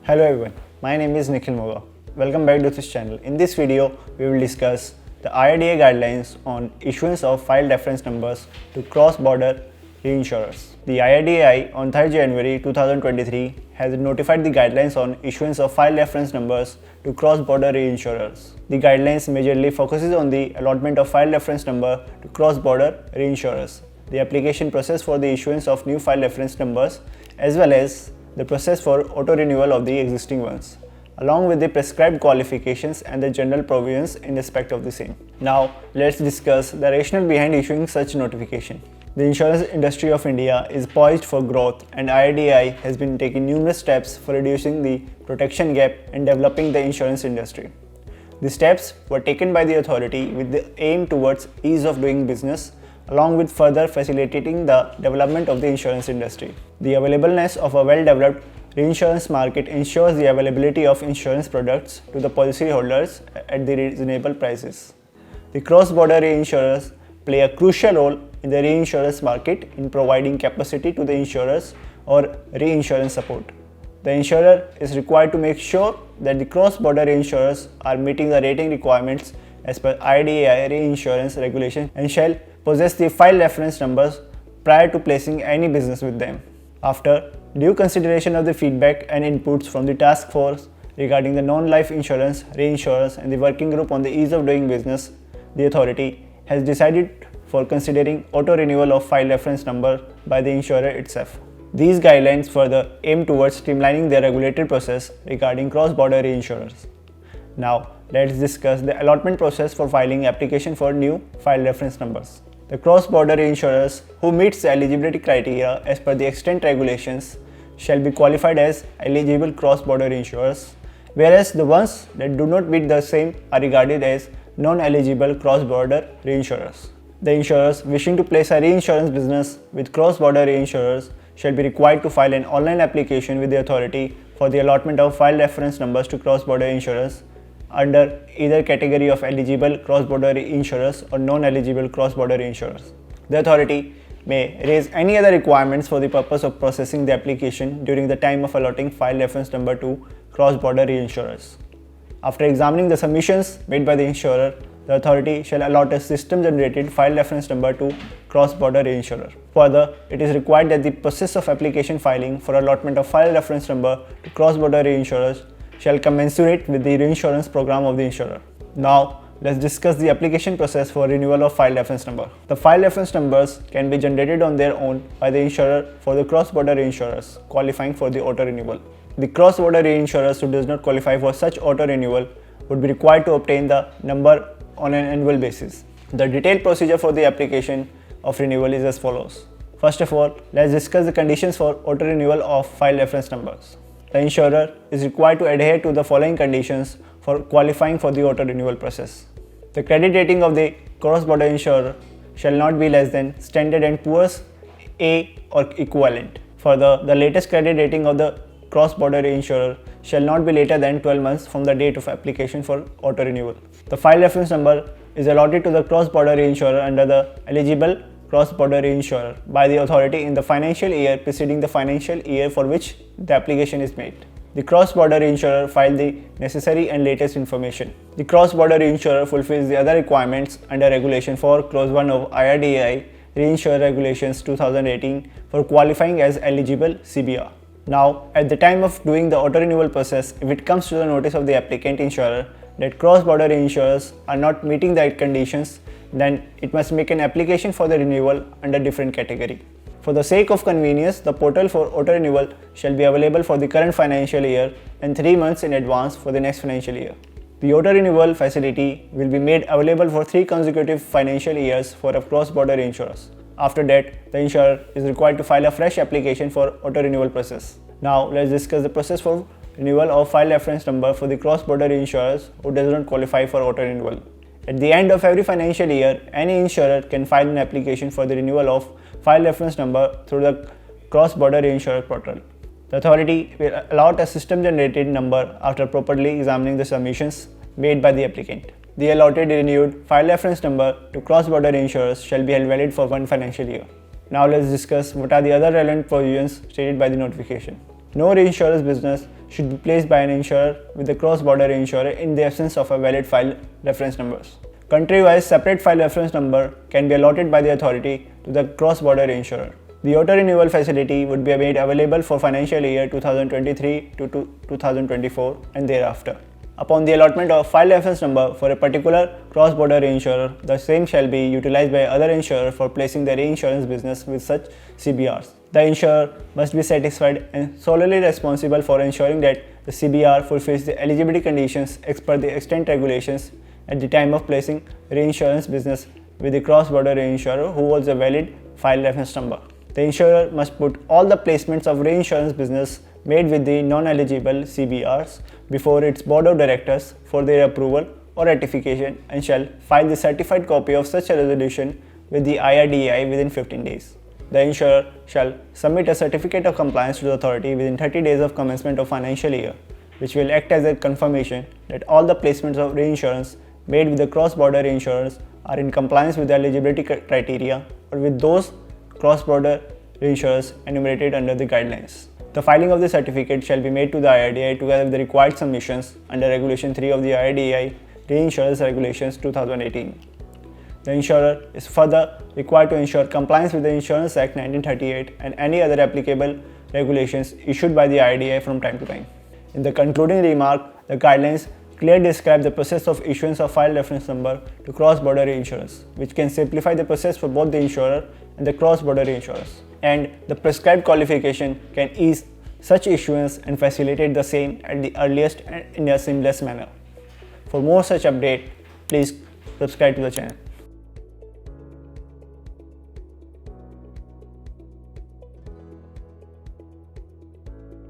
Hello everyone, my name is Nikhil Moga. Welcome back to this channel. In this video, we will discuss the IRDAI guidelines on issuance of file reference numbers to cross-border reinsurers. The IRDAI on 3rd January 2023 has notified the guidelines on issuance of file reference numbers to cross-border reinsurers. The guidelines majorly focuses on the allotment of file reference number to cross-border reinsurers, the application process for the issuance of new file reference numbers, as well as the process for auto-renewal of the existing ones, along with the prescribed qualifications and the general provisions in respect of the same. Now, let's discuss the rationale behind issuing such notification. The insurance industry of India is poised for growth, and IRDAI has been taking numerous steps for reducing the protection gap and developing the insurance industry. The steps were taken by the authority with the aim towards ease of doing business, along with further facilitating the development of the insurance industry. The availableness of a well-developed reinsurance market ensures the availability of insurance products to the policyholders at the reasonable prices. The cross-border reinsurers play a crucial role in the reinsurance market in providing capacity to the insurers or reinsurance support. The insurer is required to make sure that the cross-border reinsurers are meeting the rating requirements as per IRDAI reinsurance regulation and shall possess the file reference numbers prior to placing any business with them. After due consideration of the feedback and inputs from the task force regarding the non-life insurance, reinsurers and the working group on the ease of doing business, the authority has decided for considering auto-renewal of file reference number by the insurer itself. These guidelines further aim towards streamlining the regulatory process regarding cross-border reinsurers. Now, let's discuss the allotment process for filing application for new file reference numbers. The cross-border reinsurers who meets the eligibility criteria as per the extant regulations shall be qualified as eligible cross-border insurers, whereas the ones that do not meet the same are regarded as non-eligible cross-border reinsurers. The insurers wishing to place a reinsurance business with cross-border reinsurers shall be required to file an online application with the authority for the allotment of file reference numbers to cross-border insurers under either category of eligible cross-border insurers or non-eligible cross-border insurers. The authority may raise any other requirements for the purpose of processing the application during the time of allotting file reference number to cross-border reinsurers. After examining the submissions made by the insurer, the authority shall allot a system-generated file reference number to cross-border reinsurer. Further, it is required that the process of application filing for allotment of file reference number to cross-border reinsurers shall commensurate with the reinsurance program of the insurer. Now, let's discuss the application process for renewal of file reference number. The file reference numbers can be generated on their own by the insurer for the cross-border reinsurers qualifying for the auto-renewal. The cross-border reinsurers who does not qualify for such auto-renewal would be required to obtain the number on an annual basis. The detailed procedure for the application of renewal is as follows. First of all, let's discuss the conditions for auto-renewal of file reference numbers. The insurer is required to adhere to the following conditions for qualifying for the auto-renewal process. The credit rating of the cross-border insurer shall not be less than Standard and Poor's A or equivalent. Further, the latest credit rating of the cross-border insurer shall not be later than 12 months from the date of application for auto-renewal. The file reference number is allotted to the cross-border insurer under the eligible cross-border insurer by the authority in the financial year preceding the financial year for which the application is made. The cross-border insurer filed the necessary and latest information. The cross-border insurer fulfills the other requirements under Regulation 4 Clause 1 of IRDAI Reinsurance Regulations 2018 for qualifying as eligible CBR. Now, at the time of doing the auto-renewal process, if it comes to the notice of the applicant insurer that cross-border insurers are not meeting the conditions, then it must make an application for the renewal under different category. For the sake of convenience, the portal for auto-renewal shall be available for the current financial year and 3 months in advance for the next financial year. The auto-renewal facility will be made available for 3 consecutive financial years for a cross-border insurers. After that, the insurer is required to file a fresh application for auto-renewal process. Now, let's discuss the process for renewal of file reference number for the cross-border insurers who does not qualify for auto-renewal. At the end of every financial year, any insurer can file an application for the renewal of file reference number through the Cross Border Reinsurer portal. The authority will allot a system-generated number after properly examining the submissions made by the applicant. The allotted renewed file reference number to cross-border insurers shall be held valid for 1 financial year. Now let's discuss what are the other relevant provisions stated by the notification. No reinsurer's business should be placed by an insurer with the Cross Border Reinsurer in the absence of a valid file reference numbers. Country-wise, separate file reference number can be allotted by the authority to the Cross Border Reinsurer. The auto-renewal facility would be made available for financial year 2023 to 2024 and thereafter. Upon the allotment of file reference number for a particular cross-border reinsurer, the same shall be utilized by other insurer for placing the reinsurance business with such CBRs. The insurer must be satisfied and solely responsible for ensuring that the CBR fulfills the eligibility conditions as per the extant regulations at the time of placing reinsurance business with the cross-border reinsurer who holds a valid file reference number. The insurer must put all the placements of reinsurance business made with the non-eligible CBRs before its board of directors for their approval or ratification and shall file the certified copy of such a resolution with the IRDAI within 15 days. The insurer shall submit a certificate of compliance to the authority within 30 days of commencement of financial year, which will act as a confirmation that all the placements of reinsurance made with the cross-border reinsurers are in compliance with the eligibility criteria or with those cross-border reinsurers enumerated under the guidelines. The filing of the certificate shall be made to the IRDAI together with the required submissions under Regulation 3 of the IRDAI Reinsurers Regulations 2018. The insurer is further required to ensure compliance with the Insurance Act 1938 and any other applicable regulations issued by the IRDAI from time to time. In the concluding remark, the guidelines clearly describe the process of issuance of file reference number to cross-border reinsurers, which can simplify the process for both the insurer and the cross-border reinsurers. And the prescribed qualification can ease such issuance and facilitate the same at the earliest and in a seamless manner. For more such update, please subscribe to the channel.